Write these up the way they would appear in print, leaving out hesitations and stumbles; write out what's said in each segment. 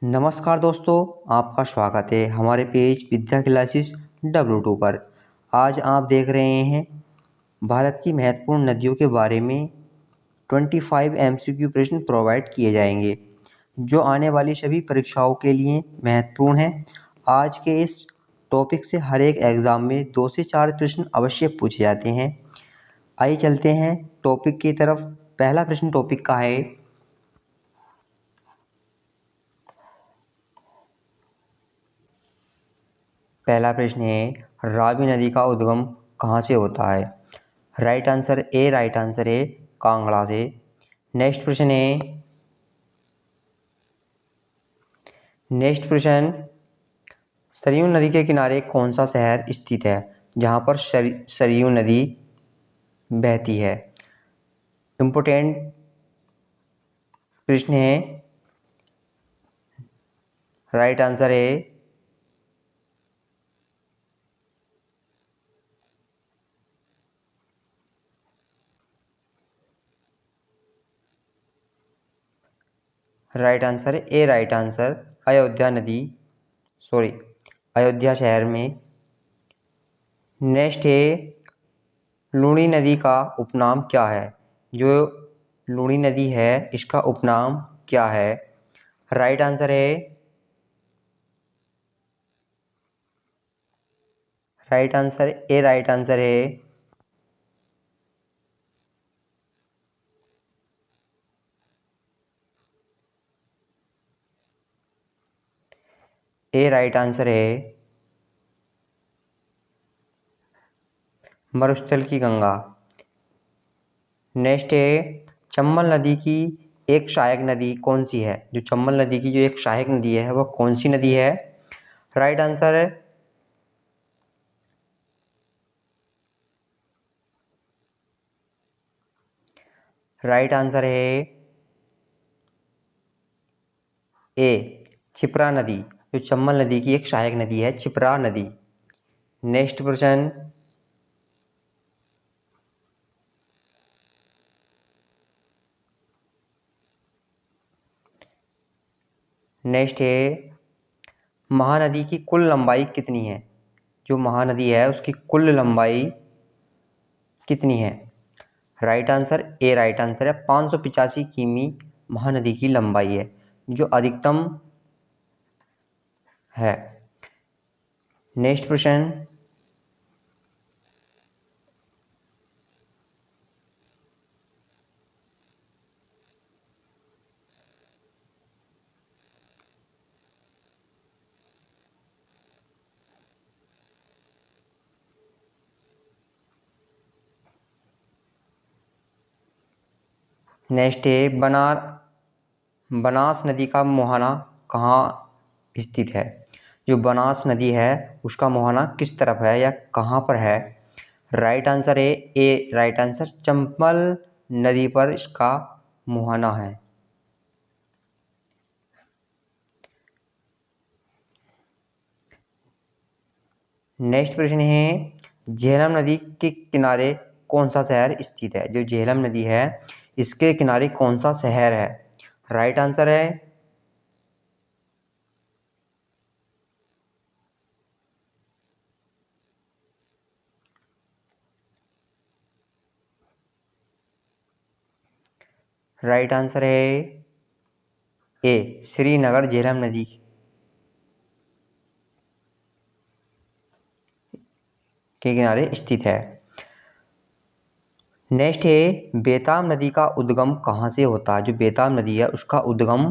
नमस्कार दोस्तों, आपका स्वागत है हमारे पेज विद्या क्लासेस W2 पर। आज आप देख रहे हैं भारत की महत्वपूर्ण नदियों के बारे में 25 MCQ प्रश्न प्रोवाइड किए जाएंगे जो आने वाली सभी परीक्षाओं के लिए महत्वपूर्ण है। आज के इस टॉपिक से हर एक एग्ज़ाम में 2 से 4 प्रश्न अवश्य पूछे जाते हैं। आइए चलते हैं टॉपिक की तरफ। पहला प्रश्न टॉपिक का है, पहला प्रश्न है रावी नदी का उद्गम कहाँ से होता है। राइट आंसर है कांगड़ा से। नेक्स्ट प्रश्न, सरयू नदी के किनारे कौन सा शहर स्थित है जहाँ पर सरयू नदी बहती है। इम्पोर्टेंट प्रश्न है। राइट आंसर है अयोध्या शहर में। नेक्स्ट है, लूणी नदी का उपनाम क्या है। जो लूणी नदी है इसका उपनाम क्या है। राइट आंसर है मरुस्थल की गंगा। नेक्स्ट है, चंबल नदी की एक सहायक नदी कौन सी है। जो चंबल नदी की जो एक सहायक नदी है वह कौन सी नदी है। राइट आंसर है ए क्षिप्रा नदी। जो चंबल नदी की एक सहायक नदी है क्षिप्रा नदी। नेक्स्ट प्रश्न, महानदी की कुल लंबाई कितनी है। जो महानदी है उसकी कुल लंबाई कितनी है। राइट आंसर है 585 किमी महानदी की लंबाई है जो अधिकतम है। नेक्स्ट प्रश्न, बनास नदी का मुहाना कहाँ स्थित है। जो बनास नदी है उसका मुहाना किस तरफ है या कहाँ पर है। राइट आंसर चंबल नदी पर इसका मुहाना है। नेक्स्ट प्रश्न है, झेलम नदी के किनारे कौन सा शहर स्थित है। जो झेलम नदी है इसके किनारे कौन सा शहर है। राइट आंसर है ए श्रीनगर झेलम नदी के किनारे स्थित है। नेक्स्ट है, बेतवा नदी का उद्गम कहाँ से होता है। जो बेतवा नदी है उसका उद्गम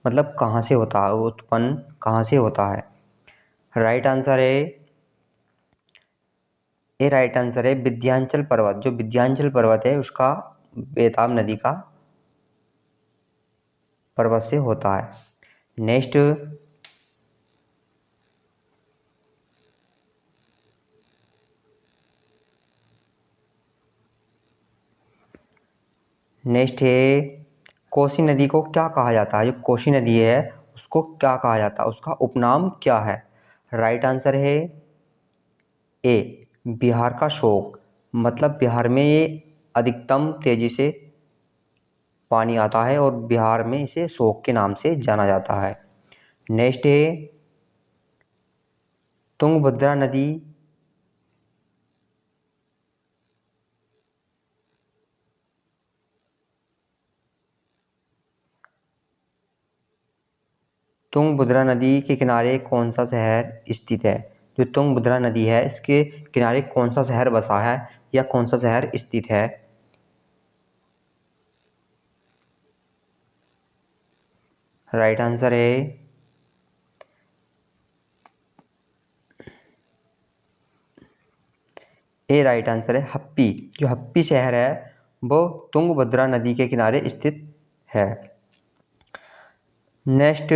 मतलब कहाँ से होता है, उत्पन्न कहाँ से होता है। राइट आंसर है विंध्याचल पर्वत। जो विंध्याचल पर्वत है उसका बेतवा नदी का पर्वत से होता है। नेक्स्ट है, कोसी नदी को क्या कहा जाता है। जो कोसी नदी है उसको क्या कहा जाता है, उसका उपनाम क्या है। राइट आंसर है ए बिहार का शोक। मतलब बिहार में ये अधिकतम तेजी से पानी आता है और बिहार में इसे शोक के नाम से जाना जाता है। नेक्स्ट है तुंगभद्रा नदी तुंगभद्रा नदी के किनारे कौन सा शहर स्थित है? जो तुंगभद्रा नदी है इसके किनारे कौन सा शहर बसा है या कौन सा शहर स्थित है? राइट आंसर है ए। राइट आंसर है हप्पी। जो हप्पी शहर है वो तुंगभद्रा नदी के किनारे स्थित है। नेक्स्ट,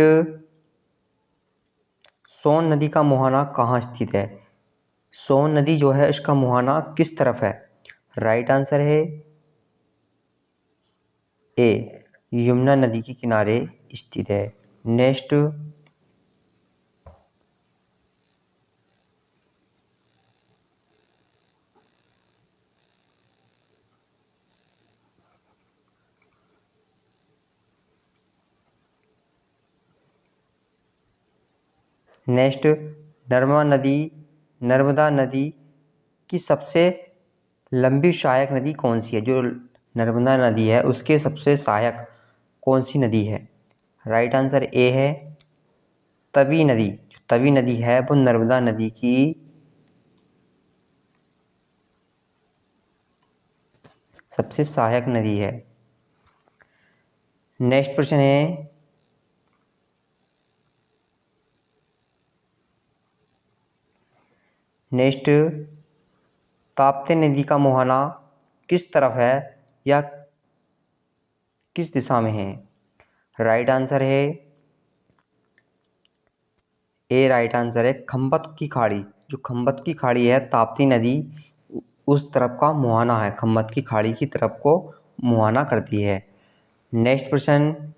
सोन नदी का मुहाना कहाँ स्थित है? सोन नदी जो है इसका मुहाना किस तरफ है? राइट आंसर है ए, यमुना नदी के किनारे स्थित है। नेक्स्ट, नर्मदा नदी की सबसे लंबी सहायक नदी कौन सी है? जो नर्मदा नदी है उसके सबसे सहायक कौन सी नदी है? राइट आंसर ए है तवी नदी। जो तवी नदी है वो नर्मदा नदी की सबसे सहायक नदी है। नेक्स्ट प्रश्न है ताप्ती नदी का मुहाना किस तरफ है या किस दिशा में है? राइट आंसर है ए। राइट आंसर है खंबत की खाड़ी। जो खंबत की खाड़ी है ताप्ती नदी उस तरफ का मुहाना है, खंबत की खाड़ी की तरफ को मुहाना करती है। नेक्स्ट प्रश्न,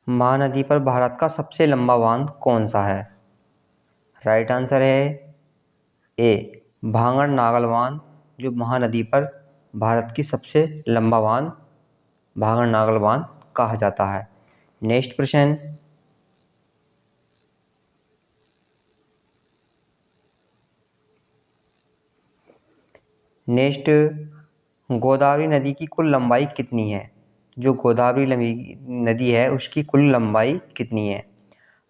महानदी पर भारत का सबसे लंबा बांध कौन सा है? राइट आंसर है ए, भांगड़ नागल बांध। जो महानदी पर भारत की सबसे लंबा बांध भांगड़ नागल बांध कहा जाता है। नेक्स्ट प्रश्न, गोदावरी नदी की कुल लंबाई कितनी है? जो गोदावरी नदी है उसकी कुल लंबाई कितनी है?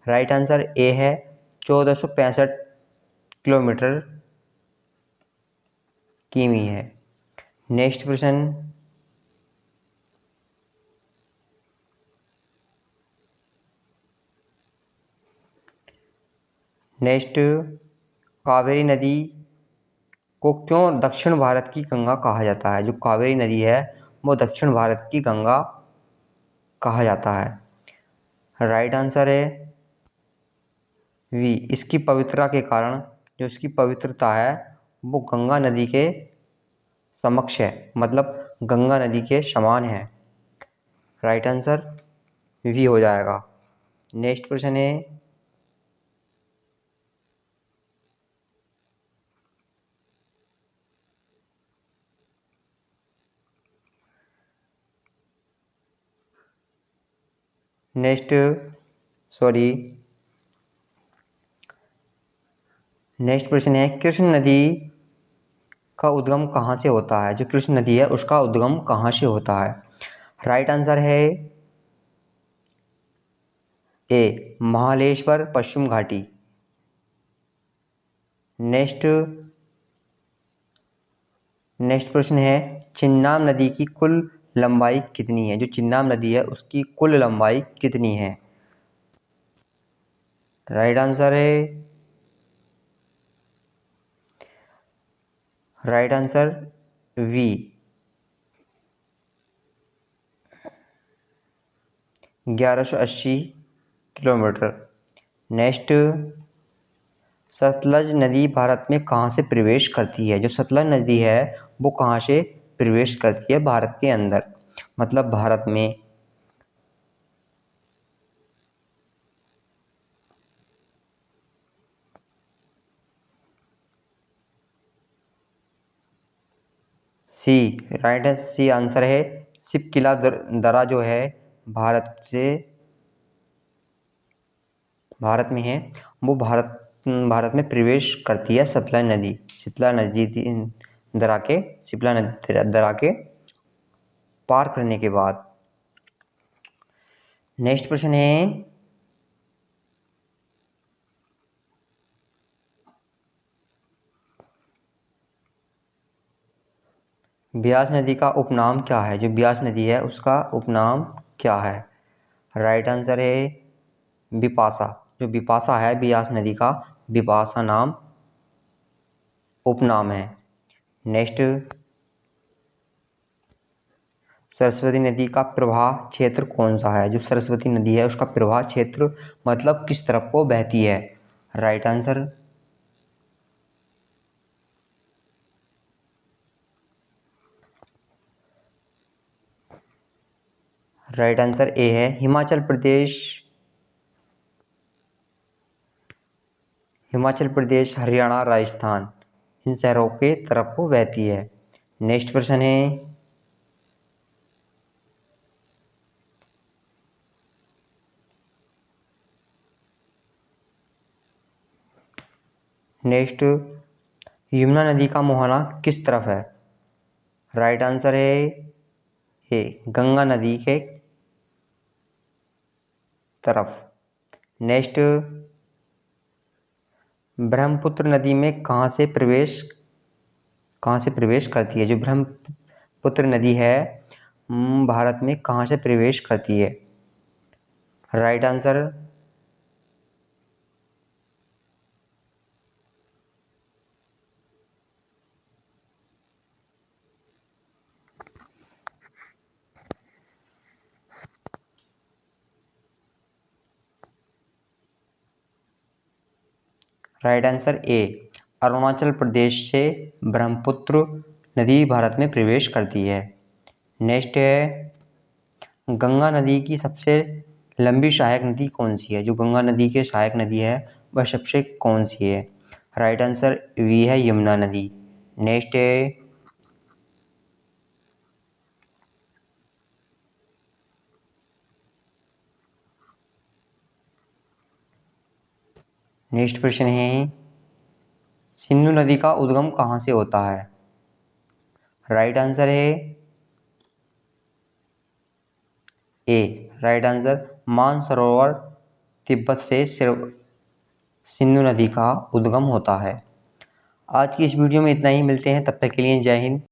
राइट आंसर ए है 1465 किलोमीटर किमी है। नेक्स्ट प्रश्न, कावेरी नदी को क्यों दक्षिण भारत की गंगा कहा जाता है? जो कावेरी नदी है वो दक्षिण भारत की गंगा कहा जाता है। राइट आंसर है वी, इसकी पवित्रता के कारण। जो इसकी पवित्रता है वो गंगा नदी के समक्ष है, मतलब गंगा नदी के समान है। राइट आंसर वी हो जाएगा। नेक्स्ट क्वेश्चन है नेक्स्ट प्रश्न है कृष्ण नदी का उद्गम कहाँ से होता है? जो कृष्ण नदी है उसका उद्गम कहाँ से होता है? राइट आंसर है ए, महालेश्वर पश्चिम घाटी। नेक्स्ट प्रश्न है चिन्नाब नदी की कुल लंबाई कितनी है? जो चिन्नाब नदी है उसकी कुल लंबाई कितनी है? राइट आंसर वी, 1180 किलोमीटर। नेक्स्ट, सतलज नदी भारत में कहाँ से प्रवेश करती है? जो सतलज नदी है वो कहाँ से प्रवेश करती है भारत के अंदर, मतलब भारत में? सी, राइट है, सी आंसर है। शिपकिला दर्रा जो है भारत में है, वो भारत में प्रवेश करती है सतलज नदी, शीतला नदी दर्रा के, शिप्ला नदी दर्रा के पार करने के बाद। नेक्स्ट प्रश्न है, ब्यास नदी का उपनाम क्या है? जो ब्यास नदी है उसका उपनाम क्या है? राइट आंसर है बिपाशा। जो बिपाशा है ब्यास नदी का बिपाशा नाम उपनाम है। नेक्स्ट, सरस्वती नदी का प्रवाह क्षेत्र कौन सा है? जो सरस्वती नदी है उसका प्रवाह क्षेत्र मतलब किस तरफ को बहती है? राइट आंसर ए है, हिमाचल प्रदेश, हरियाणा, राजस्थान, इन शहरों के तरफ को बहती है। नेक्स्ट प्रश्न है, नेक्स्ट, यमुना नदी का मोहना किस तरफ है? राइट आंसर है ए, गंगा नदी के तरफ। नेक्स्ट, ब्रह्मपुत्र नदी में कहाँ से प्रवेश करती है? जो ब्रह्मपुत्र नदी है भारत में कहाँ से प्रवेश करती है? Right answer A, Arunachal Pradesh से ब्रह्मपुत्र नदी भारत में प्रवेश करती है। नेक्स्ट है, गंगा नदी की सबसे लंबी सहायक नदी कौन सी है? जो गंगा नदी के सहायक नदी है वह सबसे कौन सी है? राइट आंसर वी है, यमुना नदी। नेक्स्ट है, नेक्स्ट प्रश्न है, सिंधु नदी का उद्गम कहाँ से होता है? राइट आंसर है ए, राइट आंसर मानसरोवर तिब्बत से सिंधु नदी का उद्गम होता है। आज की इस वीडियो में इतना ही, मिलते हैं, तब तक के लिए जय हिंद।